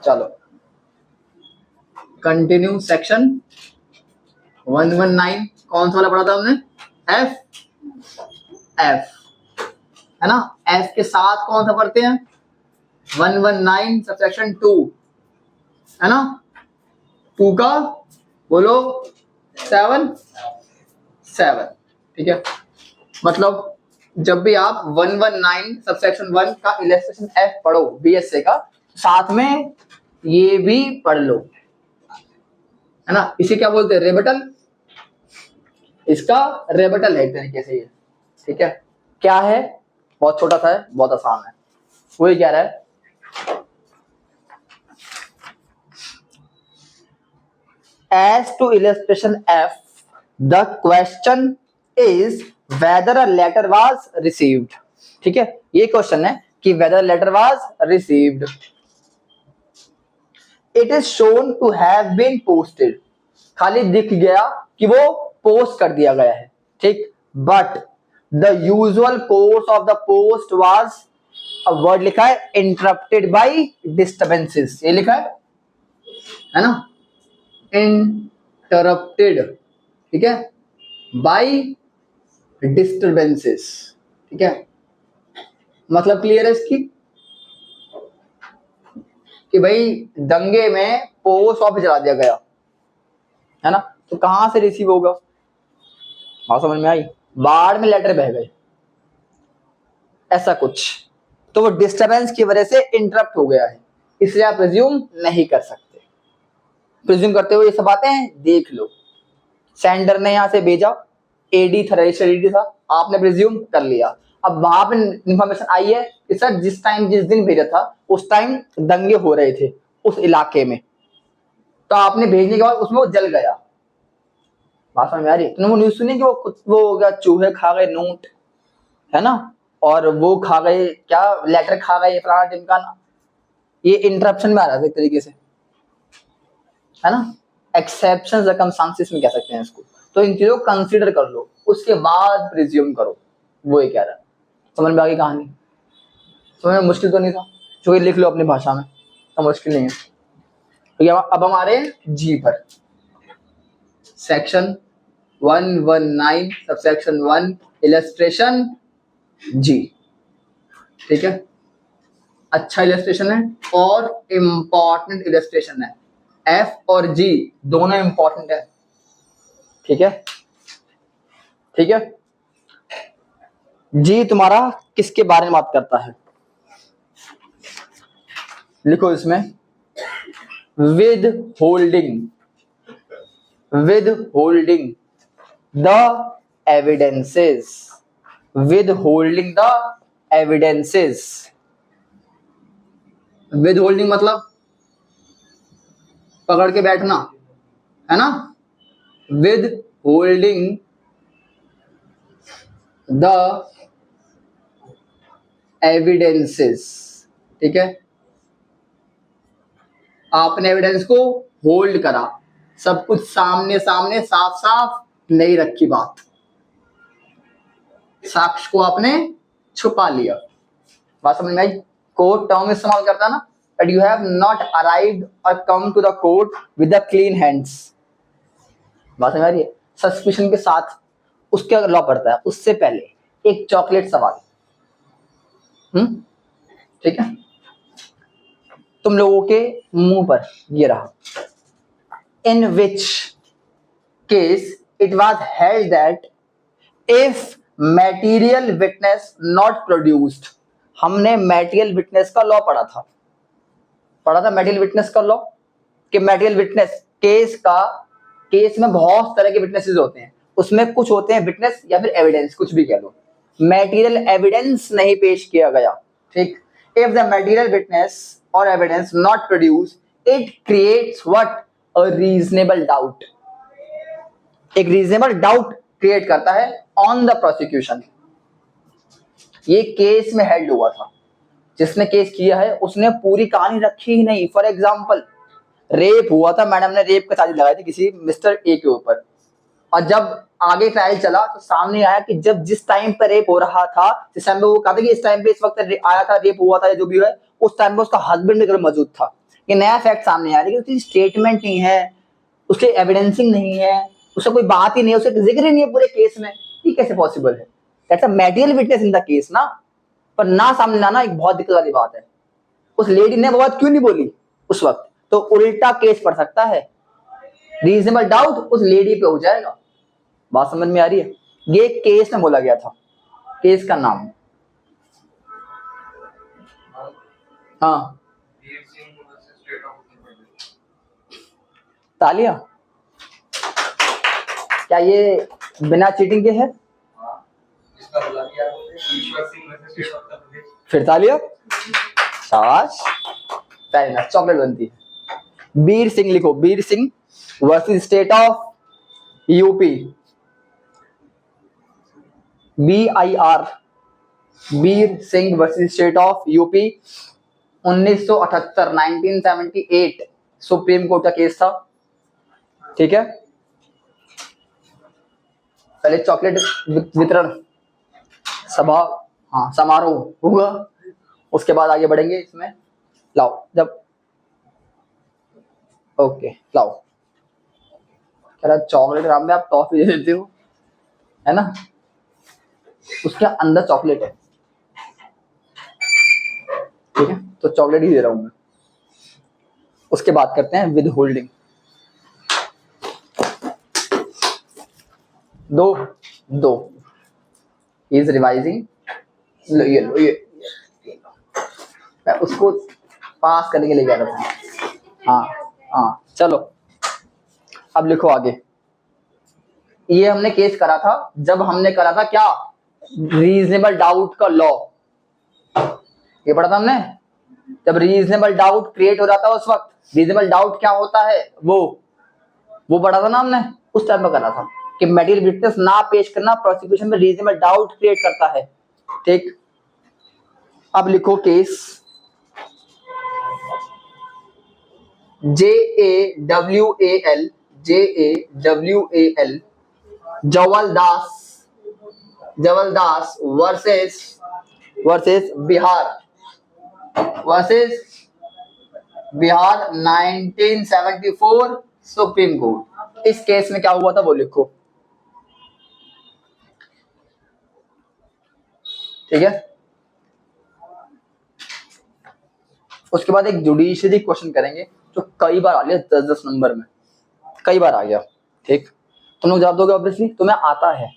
चलो continue section 119 कौन सा वाला पढ़ा था हमने? एफ है ना। एफ के साथ कौन सा पढ़ते हैं? 119 सबसेक्शन 2 है ना। 2 का बोलो 7 ठीक है। मतलब जब भी आप 119 सबसेक्शन 1 का इलस्ट्रेशन एफ पढ़ो बीएसए का, साथ में ये भी पढ़ लो है ना। इसे क्या बोलते हैं? रेबटल। इसका रेबटल है एक तरीके से ये, ठीक है। क्या है? बहुत छोटा सा है, बहुत आसान है। वही कह रहा है as to illustration F, the question is whether a letter was received। ठीक है, ये क्वेश्चन है कि whether letter was received, it is shown to have been posted। खाली दिख गया कि वो पोस्ट कर दिया गया है, ठीक। but the usual course of the post was, अब वर्ड लिखा है interrupted by disturbances, ये लिखा है ना। इंटरप्टेड, ठीक है, बाय डिस्टर्बेंसेस, ठीक है। मतलब क्लियर है इसकी कि भाई दंगे में पोस्ट ऑफिस जला दिया गया है ना, तो कहां से रिसीव होगा? बात समझ में आई? बाढ़ में लेटर बह गए, ऐसा कुछ, तो वो डिस्टर्बेंस की वजह से इंटरप्ट हो गया है, इसलिए आप रिज्यूम नहीं कर सकते। प्रिज्यूम करते हुए ये सब बातें देख लो। सेंडर ने यहां से भेजा, एडी था, रजिस्टर्ड एडी था, आपने प्रिज्यूम कर लिया। अब वहां पे इंफॉर्मेशन आई है कि सर जिस दिन भेजा था उस टाइम दंगे हो रहे थे उस इलाके में, तो आपने भेजने के बाद उसमें वो जल गया। बात समझ में आ रही है? तुमने वो न्यूज सुनी कि वो हो गया, चूहे खा गए नोट है ना, और वो खा गए क्या, लेटर खा गए फलाना ढिमकाना। ये इंटरप्शन में आ रहा है एक तरीके से, है ना। एक्सेप्शन सर्कमस्टांसेस में कह सकते हैं इसको। तो इन चीजों को कंसीडर कर लो, उसके बाद प्रिज्यूम करो। वो ये कह रहा है। समझ में आ गई कहानी? समझ में मुश्किल तो नहीं था? जो ये लिख लो अपनी भाषा में, तो मुश्किल नहीं है। तो अब हमारे जी पर सेक्शन 119 सबसेक्शन 1 इलस्ट्रेशन जी, ठीक है। अच्छा इलस्ट्रेशन है और इंपॉर्टेंट इलस्ट्रेशन है। एफ और जी दोनों इंपॉर्टेंट है, ठीक है, ठीक है। जी तुम्हारा किसके बारे में बात करता है? लिखो इसमें with holding the evidences, with holding the evidences. With holding मतलब पकड़ के बैठना है ना। विद होल्डिंग द एविडेंसेस, ठीक है। आपने एविडेंस को होल्ड करा, सब कुछ सामने सामने साफ साफ नहीं रखी बात, साक्ष्य को आपने छुपा लिया। बात समझ में आई? कोर्ट टर्म इस्तेमाल करता है ना, that you have not arrived or come to the court with the clean hands। बात समझ आ रही है? सस्पिशन के साथ उसके लॉ पड़ता है, उससे पहले एक चॉकलेट सवाल, ठीक है। तुम लोगों के मुंह पर ये रहा, in which case it was held that if material witness not produced, हमने material witness का लॉ पढ़ा था मेटेरियल विटनेस का लॉ, कि मेटेरियल विटनेस केस में बहुत तरह के विटनेसेस होते हैं, उसमें कुछ होते हैं विटनेस या फिर एविडेंस, कुछ भी कह लो। मेटेरियल एविडेंस नहीं पेश किया गया, ठीक। इफ द मेटेरियल विटनेस और evidence not produce, it creates what, a reasonable doubt. एक रीजनेबल डाउट क्रिएट करता है ऑन द प्रोसिक्यूशन। ये केस में हेल्ड हुआ था, जिसने केस किया है उसने पूरी कहानी रखी ही नहीं। फॉर एग्जाम्पल, रेप हुआ था, मैडम ने रेप का चार्ज लगाई थी किसी मिस्टर ए के ऊपर, और जब आगे ट्रायल चला तो सामने आया कि जब जिस टाइम पर रेप हो रहा था, जिस टाइम पे वो कहते कि इस टाइम पे इस वक्त आया था, रेप हुआ था, जो भी है, उस टाइम पे उसका हस्बैंड भी घर मौजूद था। ये नया फैक्ट सामने आ रहा है कि उसकी स्टेटमेंट नहीं है, उसके एविडेंसिंग नहीं है, उसका कोई बात ही नहीं है, उसका जिक्र ही नहीं है पूरे केस में, ये कैसे पॉसिबल है? That's a material witness in the case ना, पर ना सामने आना एक बहुत दिक्कत वाली बात है। उस लेडी ने वो बात क्यों नहीं बोली उस वक्त? तो उल्टा केस पड़ सकता है, रीजनेबल डाउट उस लेडी पे हो जाएगा। बात समझ में आ रही है? ये केस में बोला गया था, केस का नाम। हाँ तालिया, क्या ये बिना चीटिंग के है? फिर तालिया, शाबाश, चॉकलेट बनती है। बीर सिंह लिखो, Bir Singh versus state of UP, BIR, Bir Singh versus state of UP, 1978 1978 supreme court का केस था। ठीक है, पहले चॉकलेट वितरण सभा, हाँ समारोह हुआ, उसके बाद आगे बढ़ेंगे इसमें। लाओ जब, ओके लाओ, कह रहा चॉकलेट राम में आप टॉफी दे देते हो, है ना, उसके अंदर चॉकलेट है। ठीक है, तो चॉकलेट ही दे रहा हूं मैं। उसके बाद करते हैं विद होल्डिंग। दो इज रिवाइजिंग, ये लो, ये मैं उसको पास करने के लिए कह रहा था। हाँ चलो अब लिखो आगे। ये हमने केस करा था जब हमने करा था क्या, रीजनेबल डाउट का लॉ, ये पढ़ा था हमने। जब रीजनेबल डाउट क्रिएट हो रहा था उस वक्त, रीजनेबल डाउट क्या होता है वो पढ़ा था ना हमने, उस टाइम में करा था कि मटेरियल विटनेस ना पेश करना प्रोसिक्यूशन में रीजनेबल डाउट क्रिएट करता है। ठीक, अब लिखो case JAWAL Jawaldas versus Bihar 1974 supreme court. इस केस में क्या हुआ था वो लिखो। ठीक है, उसके बाद एक जुडिशियरी क्वेश्चन करेंगे जो कई बार आ गया, 10-10 नंबर में कई बार आ गया। ठीक, तुम लोग जवाब दोगे ऑब्वियसली, तुम्हें आता है।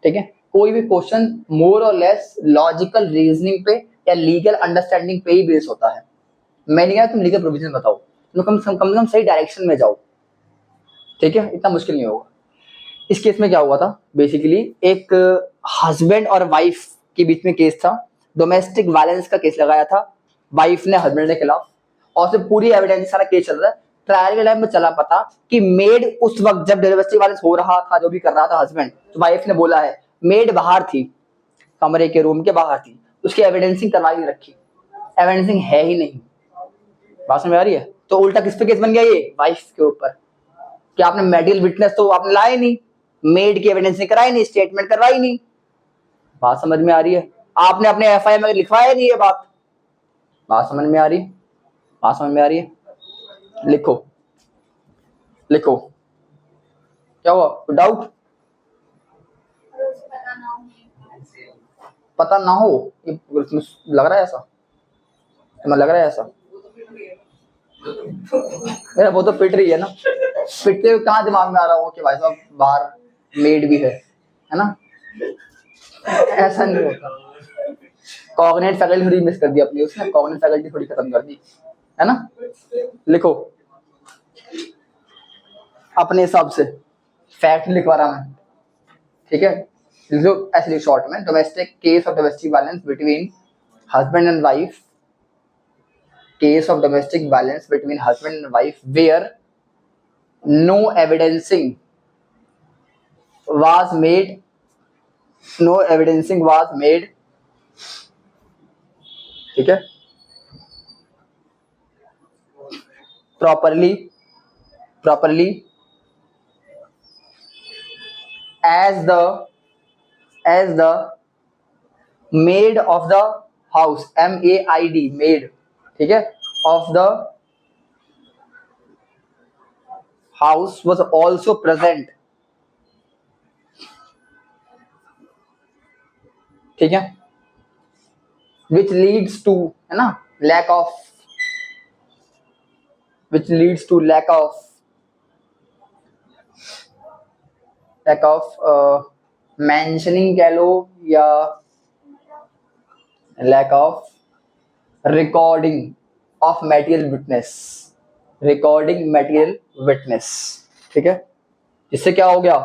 ठीक है, कोई भी क्वेश्चन मोर और लेस लॉजिकल रीजनिंग पे या लीगल अंडरस्टैंडिंग पे ही बेस होता है। मैं नहीं कहा तुम लीगल प्रोविजन बताओ, तुम कम से कम सही डायरेक्शन में जाओ। ठीक है, इतना मुश्किल नहीं होगा। इस केस में क्या हुआ था, बेसिकली एक हस्बैंड और वाइफ के बीच में केस था, डोमेस्टिक वायलेंस का केस लगाया था वाइफ ने हस्बैंड के खिलाफ, और से पूरी एविडेंस सारा केस चल रहा है। ट्रायल के टाइम में चला पता कि मेड उस वक्त जब डोमेस्टिक वायलेंस हो रहा था, जो भी कर रहा था हस्बैंड, तो वाइफ ने बोला है मेड बाहर थी, कमरे के रूम के बाहर थी, उसकी एविडेंसिंग करवा ही रखी, एविडेंसिंग है ही नहीं। बात समझ में आ रही है? तो उल्टा किस पे केस बन गया, ये वाइफ के ऊपर, कि आपने मेडिकल विटनेस तो आपने लाए नहीं, मेड की एविडेंस नहीं कराई, नहीं स्टेटमेंट करवाई नहीं। बात समझ में आ रही है? आपने अपने FIR में लिखवाया नहीं ये बात। बात समझ में आ रही, बात समझ में आ रही है? लिखो लिखो, क्या हुआ, डाउट? पता ना हो, ये लग रहा है ऐसा, तुम्हें लग रहा है ऐसा? मेरा वो तो पिट रही है ना, पिटते हुए कहाँ दिमाग में आ रहा हो कि भाई साहब बाहर मेड भी है ना? ऐसा नहीं होता। कॉग्निटिव फैकल्टी थोड़ी मिस कर दी अपनी, उसने कॉग्निटिव फैकल्टी थोड़ी खत्म कर दी, है ना? लिखो अपने हिसाब से, फैक्ट लिखवा रहा मैं। ठीक है, जो ऐसे शॉर्ट में, domestic case of domestic violence between husband and wife, case of domestic violence between husband and wife where no evidencing was made, no evidencing was made। ठीक है, properly as the maid of the house, MAID maid, ठीक है, of the house was also present, ठीक है, which leads to, है ना, lack of, which leads to lack of mentioning कह लो, या lack of recording of material witness, recording material witness, ठीक है। इससे क्या हो गया,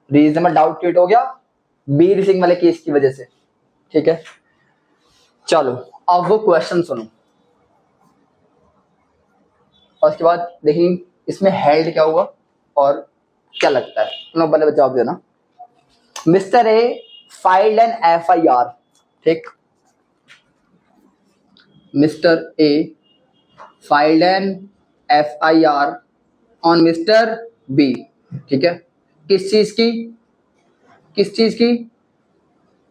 रीजनेबल डाउट क्रिएट हो गया बीर सिंह वाले केस की वजह से, ठीक है। चलो अब वो क्वेश्चन सुनो और उसके बाद देखेंगे इसमें हेल्ड क्या हुआ और क्या लगता है, तुम पहले जवाब देना। Mister A filed an FIR, ठीक, mister A filed an FIR on mister B, ठीक है, किस चीज की, किस चीज की,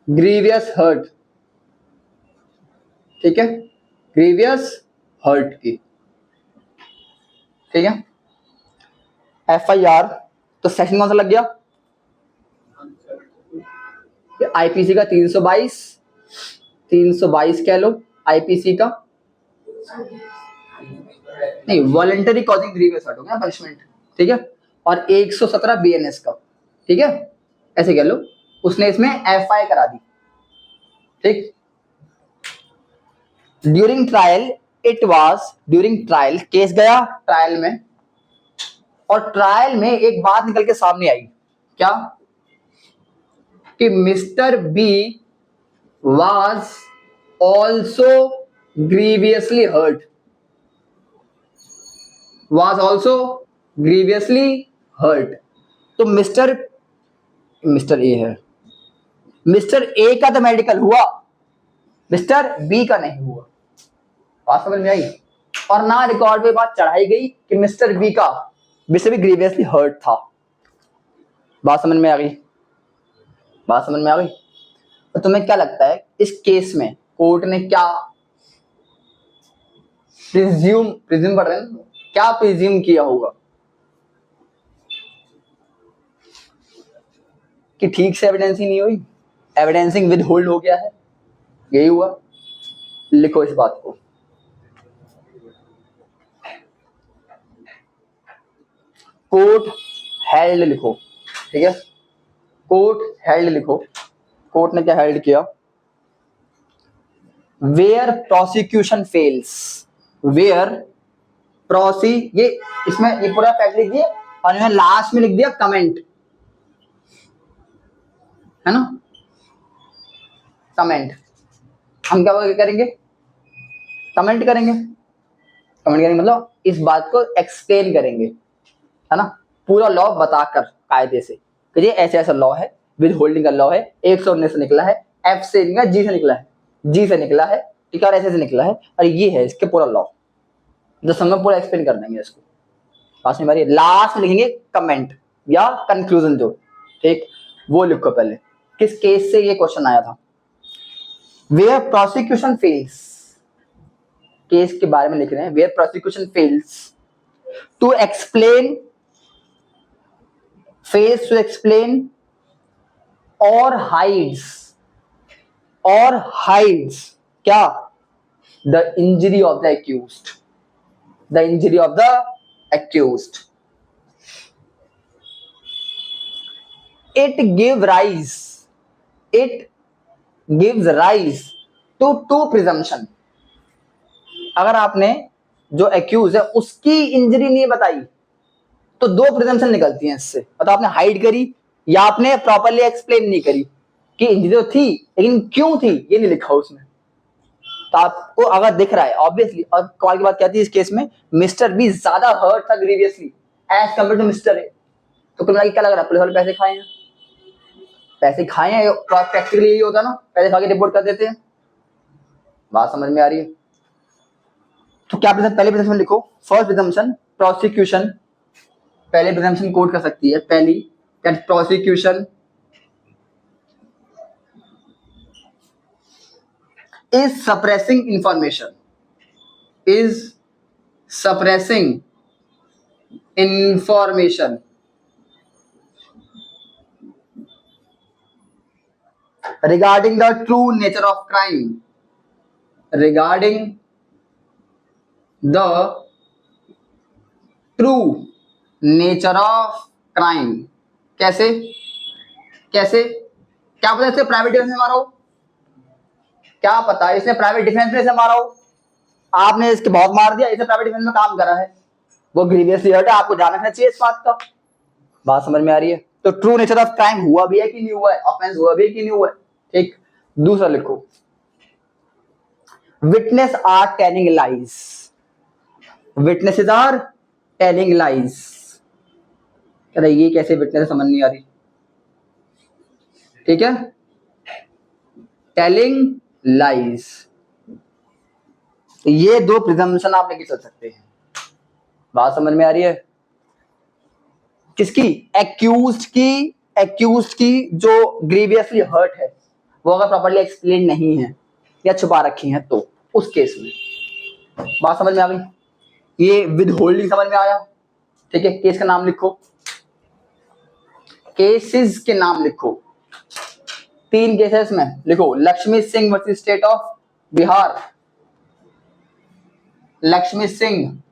ग्रीवियस हर्ट, ठीक है, ग्रीवियस हर्ट की, ठीक है। FIR तो सेक्शन कौन सा लग गया, IPC का 322 कह लो, IPC का नहीं, वॉलेंटरी कॉजिंग ग्रीवियस हर्ट हो गया पनिशमेंट, ठीक है, और 117 BNS का, ठीक है, ऐसे कह लो, उसने इसमें FI करा दी, ठीक। During trial it was, during trial case गया ट्रायल में, और ट्रायल में एक बात निकल के सामने आई, क्या, कि mister B was also grievously hurt, was also grievously hurt. तो मिस्टर ए है, मिस्टर ए का तो मेडिकल हुआ, मिस्टर बी का नहीं हुआ, बात समझ में आई। और ना रिकॉर्ड पे बात चढ़ाई गई कि मिस्टर बी का भी ग्रीवियसली हर्ट था, बात समझ में आ गई, बात समझ में आ गई। तो तुम्हें क्या लगता है इस केस में कोर्ट ने क्या प्रिज्यूम पढ़ रहे हैं, क्या प्रिज्यूम किया होगा कि ठीक से एविडेंसिंग नहीं हुई, एविडेंसिंग विद होल्ड हो गया है, यही हुआ। लिखो इस बात को, कोर्ट हेल्ड लिखो, ठीक है, कोर्ट हेल्ड लिखो, कोर्ट ने क्या हेल्ड किया, वेयर प्रोसिक्यूशन फेल्स, वेयर ये इसमें ये पूरा फैक्ट लिख दिए और यहाँ लास्ट में लिख दिया कमेंट, है ना, कमेंट, हम क्या करेंगे, कमेंट करेंगे, कमेंट करेंगे मतलब इस बात को एक्सप्लेन करेंगे, है ना, पूरा लॉ बताकर कायदे से कि ये ऐसा ऐसा लॉ है, विद होल्डिंग का लॉ है, 119 से निकला है, F से निकला, G से निकला है, G से निकला है, ठीक है, और ऐसे से निकला है, और ये है इसके पूरा लॉ, जो समय पूरा एक्सप्लेन कर देंगे इसको। पास में हमारी लास्ट में लिखेंगे कमेंट या कंक्लूजन जो, ठीक, वो लिखो पहले। किस केस से ये क्वेश्चन आया था, वेयर प्रोसिक्यूशन फेल्स, केस के बारे में लिख रहे हैं, where prosecution fails to explain, fails to explain or hides क्या, the injury of the accused, the injury of the accused, it gives rise to two presumption। अगर आपने जो एक्यूज है उसकी इंजरी नहीं बताई तो दो प्रिजम्पशन निकलती हैं इससे, मतलब आपने हाइड करी या आपने प्रॉपर्ली एक्सप्लेन नहीं करी कि इंजरी तो थी लेकिन क्यों थी ये नहीं लिखा उसमें। तो आपको अगर दिख रहा है ऑब्वियसली, और कमाल की बात क्या थी इस केस में, मिस्टर बी ज्यादा हर्ट था grievously as compare to mister A, तो कुल मिला क्या लग रहा है, पुलिस वाले पैसे खाए हैं, पैसे खाए हैं, प्रैक्टिकली यही होता ना, पैसे खा के रिपोर्ट कर देते हैं, बात समझ में आ रही है। तो क्या पहले प्रिजम्पशन लिखो, फर्स्ट प्रिजम्पशन प्रोसिक्यूशन, पहले प्रिजम्पशन कोर्ट कर सकती है, पहली that prosecution is suppressing information, is suppressing information regarding the true nature of crime, regarding the true nature of crime। कैसे कैसे क्या पता इसने प्राइवेट डिफेंस में मारा हो, क्या पता इसने प्राइवेट डिफेंस में इसे मारा हो, आपने इसके बहुत मार दिया, इसे प्राइवेट डिफेंस में काम करा है, वो ग्रीवियसली हर्ट है, आपको ध्यान रखना चाहिए इस बात का। बात समझ में आ रही है? तो ट्रू नेचर ऑफ क्राइम हुआ भी है कि नहीं हुआ है, ऑफेंस हुआ भी है कि नहीं हुआ है। ठीक, दूसरा लिखो, witness are telling lies, witnesses are telling lies. अरे ये कैसे विटनेस समझ नहीं आ रही, ठीक है, टेलिंग लाइज, ये दो प्रिजम्पशन आप लेके चल सकते हैं। बात समझ में आ रही है? किसकी? एक्यूज्ड की जो ग्रीवियसली हर्ट है, वो अगर प्रॉपर्ली एक्सप्लेन नहीं है या छुपा रखी है तो उस केस में। बात समझ में आ गई? ये विद होल्डिंग समझ में आया? ठीक है, केस का नाम लिखो, केसेस के नाम लिखो, 3 केसेस में लिखो, Lakshmi Singh versus state of Bihar, Lakshmi Singh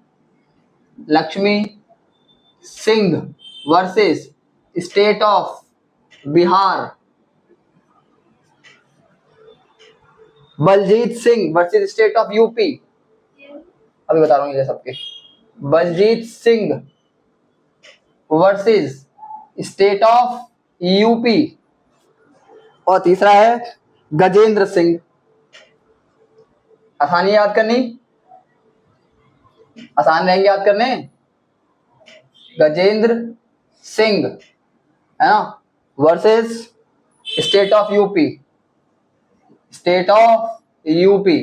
versus state of Bihar, Baljeet Singh versus state of UP. अभी बता रहा हूँ ये सबके, Baljeet Singh versus state of UP. और तीसरा है गजेंद्र सिंह, आसानी याद करनी, आसान रहेंगे याद करने, गजेंद्र सिंह है ना versus state of UP, state of UP.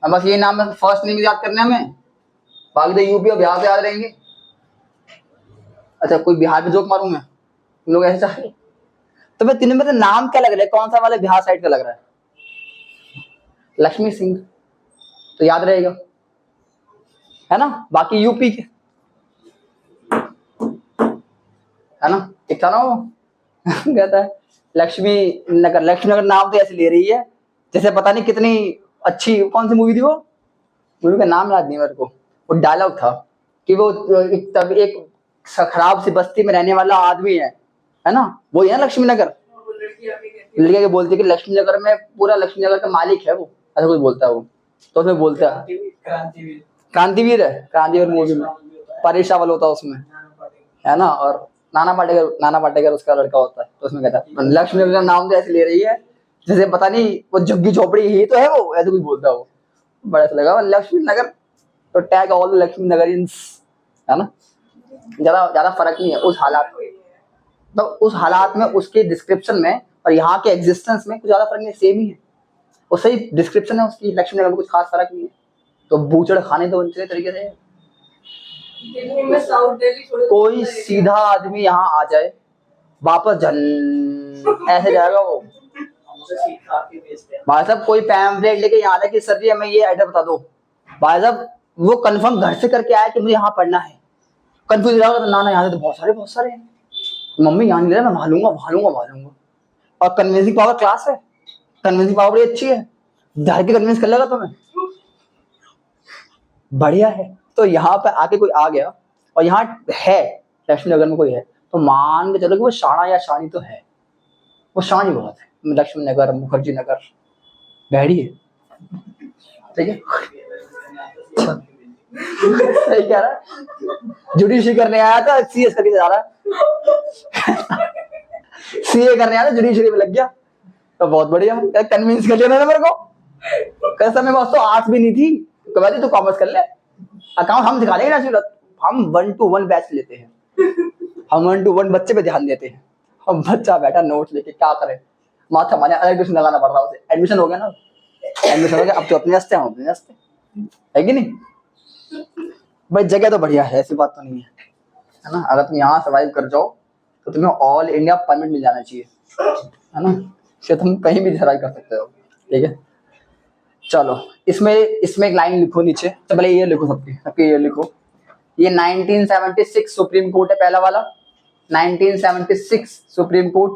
अब बस ये नाम फर्स्ट नेम याद करने हमें, बाकी तो यूपी और बिहार से याद रहेंगे। अच्छा कोई बिहार पे जोक मारूं मैं, तुम लोग ऐसे चाहे तो मैं तीनों में से नाम क्या लग रहा है, कौन सा वाला बिहार साइड का लग रहा है? लक्ष्मी सिंह तो याद रहेगा, है ना, बाकी यूपी के, है ना, ठीक था ना वो कहता है लक्ष्मी नगर नाम तो ऐसे ले रही है जैसे पता नहीं कितनी अच्छी, कौन सी मूवी थी वो, मूवी का नाम याद नहीं मेरे को, वो डायलॉग था कि वो एक खराब सी बस्ती में रहने वाला आदमी है ना, वो है ना लक्ष्मी नगर, लड़कियां के बोलती है कि लक्ष्मी नगर में पूरा लक्ष्मी नगर का मालिक है वो, ऐसा कुछ बोलता है वो, तो उसमें बोलता है क्रांतिवीर है, क्रांतिवीर मूवी में परेश रावल होता है उसमें, है ना, और नाना पाटेकर उसका लड़का होता है, तो उसमें कहता है लक्ष्मी नगर का नाम तो ऐसे ले रही है जैसे पता नहीं वो झुग्गी झोपड़ी ही तो है वो, ऐसे कुछ बोलता है वो, बड़ा अच्छा लगा लक्ष्मी नगर, तो टैग ऑल द लक्ष्मी नगरियंस, है ना, ज्यादा फर्क नहीं है उस हालात में, तो उस हालात में उसके डिस्क्रिप्शन में और यहाँ के एग्जिस्टेंस में कुछ ज्यादा फर्क नहीं, सेम ही है, वो सही डिस्क्रिप्शन है उसकी, लक्ष्मी नगर में कुछ खास फर्क नहीं है, तो बूचड़ खाने तो उनसे तरीके से कोई सीधा आदमी यहाँ आ जाए वापस झल ऐसे जाएगा वो, भाई साहब कोई पैम्फलेट लेके यहाँ आया कि सर जी हमें ये एड्रेस बता दो, भाई साहब वो कंफर्म घर से करके आया कि मुझे यहाँ पढ़ना है, कंफ्यूज रहा तो ना यहाँ से तो बहुत सारे हैं, मम्मी यहाँ नहीं रहा, मैं भालूंगा, और कन्विंसिंग पावर क्लास है, कन्विंसिंग पावर बड़ी अच्छी है, घर के कन्विंस कर लेगा तुम्हें, बढ़िया है। तो यहाँ पे आके कोई आ गया और यहाँ है लक्ष्मी नगर में कोई है, तो मान के चलो कि वो शाणा या शानी तो है, वो शानी बहुत है, लक्ष्मी नगर, मुखर्जी नगर, बहड़ी है, ठीक है सही कह रहा है, जुडिशरी करने आया था, सीएस करके जा रहा है सीए करने आया था, जुडिशरी में लग गया, तो बहुत बढ़िया, कन्विंस कर लिया मैंने मेरे को, कैसा मेरे पास तो आर्ट्स भी नहीं थी, तो कॉमर्स कर ले, अकाउंट हम सिखा लेंगे ना, हम 1-to-1 बैच लेते हैं, हम 1-to-1 बच्चे पे ध्यान देते हैं, हम बच्चा बैठा नोट्स लेके क्या करे, माथा माने अलग ट्यूशन लगाना पड़ रहा है उसे, एडमिशन हो गया ना, एडमिशन हो गया, अब तो अपने हंसते हम अपने हंसते है कि नहीं भाई, जगह तो बढ़िया है, ऐसी बात तो नहीं है ना, अगर तुम यहाँ सर्वाइव कर जाओ तो तुम्हें ऑल इंडिया परमिट मिल जाना चाहिए, है ना, फिर तुम कहीं भी सर्वाइव कर सकते हो, ठीक है। चलो इसमें एक लाइन लिखो नीचे, तो पहले ये लिखो, सबके ये लिखो, ये 1976 सुप्रीम कोर्ट है पहला वाला, 1976 सुप्रीम कोर्ट।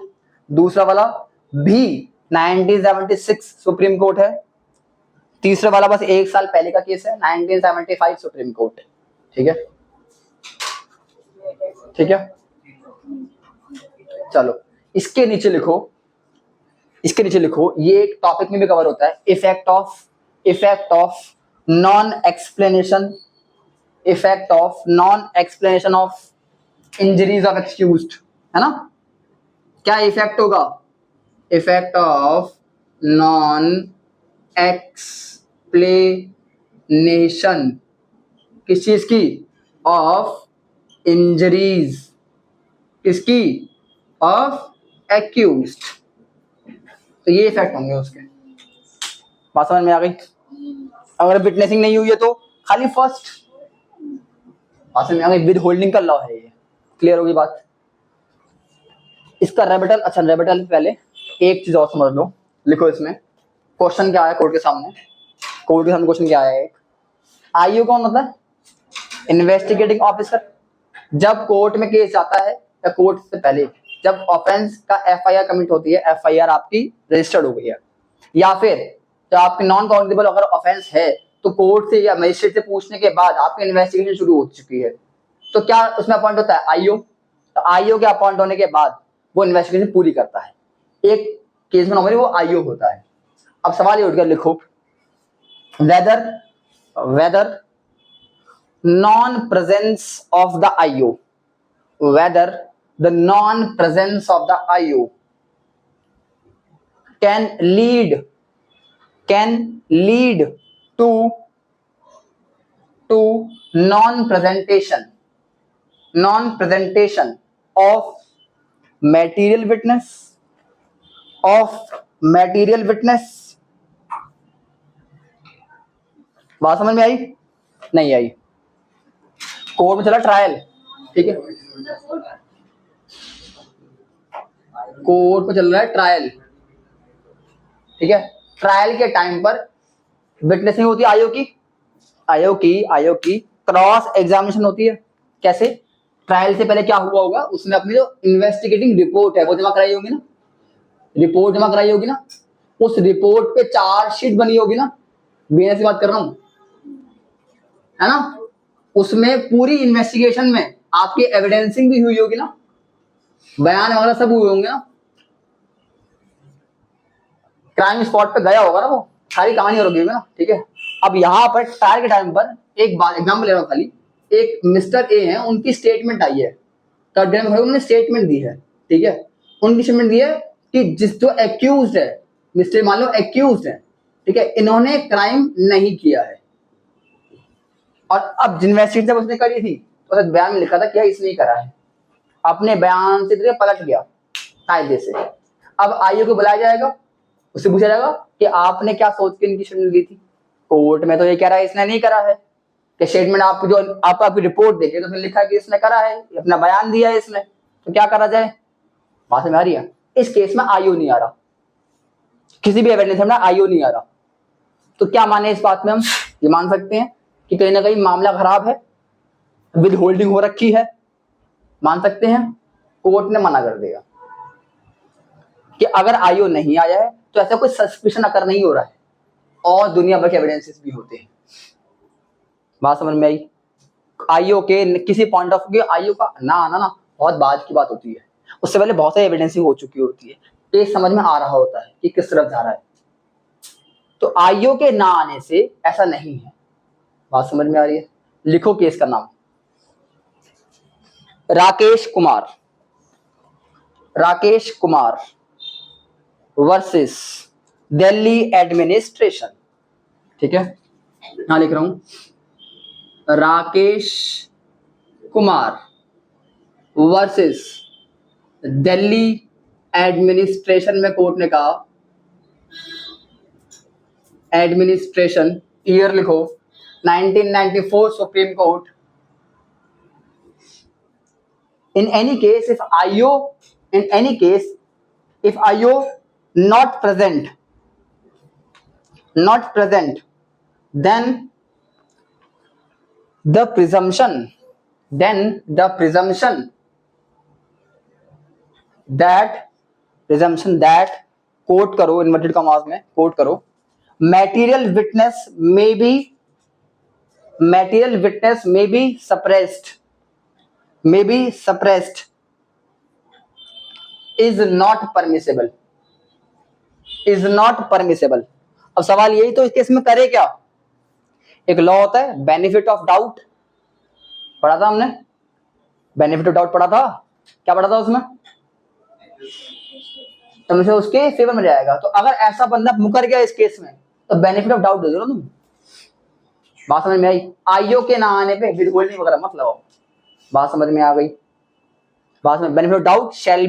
दूसरा वाला भी 1976 सुप्रीम कोर्ट है। तीसरा वाला बस एक साल पहले का केस है, 1975 सुप्रीम कोर्ट। ठीक है, ठीक है। चलो इसके नीचे लिखो, इसके नीचे लिखो, ये एक टॉपिक में भी कवर होता है, effect of non explanation, effect of non explanation of injuries of excused, है ना। क्या इफेक्ट होगा? इफेक्ट ऑफ नॉन एक्सप्लेनेशन किस चीज की? ऑफ इंजरीज, किसकी? Of accused. तो ये इफेक्ट होंगे उसके। बात समझ में आ गई? अगर विटनेसिंग नहीं हुई है तो खाली फर्स्ट। बात समझ में आ गई? विद होल्डिंग का लॉ है ये। क्लियर होगी बात? इसका रेबेटल, अच्छा रेबेटल पहले एक चीज और समझ लो, लिखो इसमें क्वेश्चन क्या आया कोर्ट के सामने। कोर्ट के सामने क्वेश्चन क्या आया? एक आईओ कौन मतलब? Investigating officer. जब कोर्ट में केस जाता है या कोर्ट से पहले जब ऑफेंस का एफआईआर कमिट होती है, एफआईआर आपकी रजिस्टर्ड हो गई है, या फिर जब आपकी नॉन काउंटेबल अगर ऑफेंस है तो कोर्ट से या मजिस्ट्रेट से पूछने के बाद आपकी इन्वेस्टिगेशन शुरू हो चुकी है, तो क्या उसमें अपॉइंट होता है? आईओ। तो आईओ के अपॉइंट होने के बाद वो इन्वेस्टिगेशन पूरी करता है। एक केस में नॉर्मली वो आईओ होता है। अब सवाल ये उठ गया, लिखो whether non presence of the IO, whether the non-presence of the IO can lead to non-presentation of material witness, बात समझ में आई? नहीं आई। कोर्ट में चला ट्रायल, ठीक है, कोर्ट में चल रहा है ट्रायल, ठीक है। ट्रायल के टाइम पर विटनेसिंग होती है आईओ की क्रॉस एग्जामिनेशन होती है। कैसे? ट्रायल से पहले क्या हुआ होगा, उसने अपनी जो इन्वेस्टिगेटिंग रिपोर्ट है वो जमा कराई होगी ना, रिपोर्ट जमा कराई होगी ना, उस रिपोर्ट पे चार्जशीट बनी होगी ना, बेने से बात कर रहा हूं, है ना। उसमें पूरी इन्वेस्टिगेशन में आपकी एविडेंसिंग भी हुई होगी ना, बयान वगैरह सब हुए होंगे ना, क्राइम स्पॉट पे गया होगा ना, वो सारी कहानी हो रही होगी ना, ठीक है। अब यहाँ पर ट्रायल के टाइम पर एक बात एग्जाम्पल ले रहा हूँ खाली, एक मिस्टर ए है, उनकी स्टेटमेंट आई है, उन्होंने स्टेटमेंट दी है, ठीक है। उनकी स्टेटमेंट दी है कि जिस जो एक्यूज्ड है, मिस्टर मान लो एक्यूज्ड है, ठीक है, इन्होंने क्राइम नहीं किया है। और अब इन्वेस्टिगेशन जब उसने करी थी तो बयान में लिखा था कि इसने ही करा है, अपने बयान से पलट गया कायदे से। अब आईओ को बुलाया जाएगा, उससे पूछा जाएगा कि आपने क्या सोच के इनकी स्टेटमेंट दी थी। कोर्ट में तो ये कह रहा है इसने नहीं करा है, कि स्टेटमेंट आप जो आपकी रिपोर्ट देखे तो उसने लिखा है कि इसने करा है, अपना बयान दिया है इसने, तो क्या करा जाए? बात में आ रही है? इस केस में आईओ नहीं आ रहा, किसी भी एविडेंस में आईओ नहीं आ रहा, तो क्या माने इस बात में? हम ये मान सकते हैं कि कहीं ना कहीं मामला खराब है, विद होल्डिंग हो रखी है, मान सकते हैं। कोर्ट ने मना कर दिया कि अगर आईओ नहीं आया है तो ऐसा कोई सस्पिशन अकर नहीं हो रहा है, और दुनिया भर के एविडेंसेस भी होते हैं। बात समझ में आई? आईओ के किसी पॉइंट ऑफ व्यू आईओ का ना आना ना बहुत बाद की बात होती है, उससे पहले बहुत सारी एविडेंस हो चुकी होती है, केस समझ में आ रहा होता है कि किस तरफ जा रहा है। तो आईओ के ना आने से ऐसा नहीं है। बात समझ में आ रही है? लिखो केस का नाम, राकेश कुमार वर्सेस दिल्ली एडमिनिस्ट्रेशन, ठीक है। यहां लिख रहा हूं राकेश कुमार वर्सेस दिल्ली एडमिनिस्ट्रेशन में कोर्ट ने कहा, एडमिनिस्ट्रेशन ईयर लिखो 1994 supreme court. In any case, if IO not present, then the presumption then the presumption that quote करो, इन्वर्टेड कॉमास में कोट करो, material witness may be suppressed is not permissible. अब सवाल यही तो इस केस में करे क्या, एक लॉ होता है बेनिफिट ऑफ डाउट, पढ़ा था हमने, बेनिफिट ऑफ डाउट पढ़ा था, क्या पढ़ा था उसमें, तो मुझे उसके फेवर में जाएगा। तो अगर ऐसा बंदा मुकर गया इस केस में तो बेनिफिट ऑफ डाउट दे दो ना तुम। बात समझ में आई? आईओ के ना आने पे विदहोल्डिंग वगैरह मत लगाओ। बात समझ में आ गई? बात में benefit of doubt shall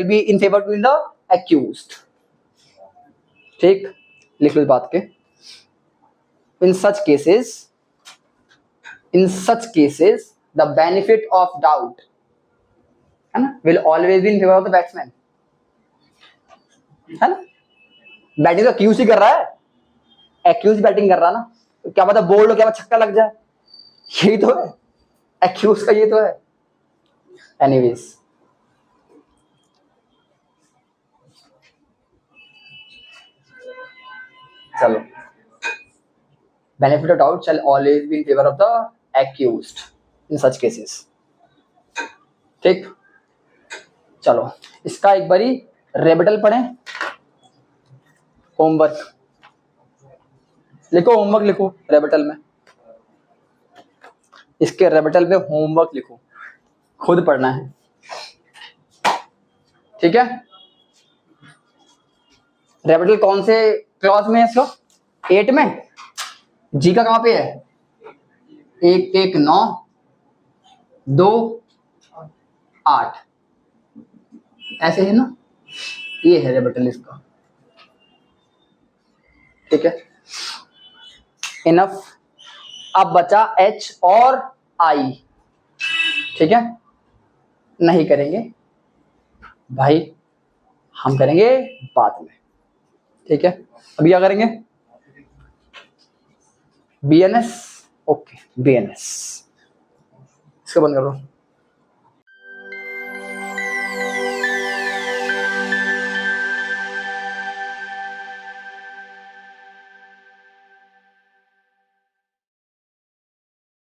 be in favour to the accused. ठीक, लिख लो इस बात के। In such cases the benefit of doubt है ना will always be in favour of the batsman, है ना। बैटिंग तो एक्यूज ही कर रहा है, एक्यूज बैटिंग कर रहा है ना, तो क्या पता बोल्ड हो, क्या पता छक्का लग जाए, यही तो है एक्यूज का, ये तो है। एनीवेज चलो, benefit of doubt shell always be in favour of the accused in such cases. ठीक, चलो इसका एक बारी रेबिटल पढ़ें। होमवर्क लिखो, होमवर्क लिखो रेबिटल में, इसके रेबिटल में होमवर्क लिखो, खुद पढ़ना है, ठीक है। रेबिटल कौन से क्लॉज में है इसका? 8 में। जी का कहां पे है? 1 1 9 2 8, ऐसे है ना, ये है रेबिटल इसका, ठीक है। इनफ। अब बचा H और I, ठीक है। नहीं करेंगे भाई, हम करेंगे बाद में, ठीक है। अभी क्या करेंगे? BNS, ओके BNS, इसको बंद कर दो।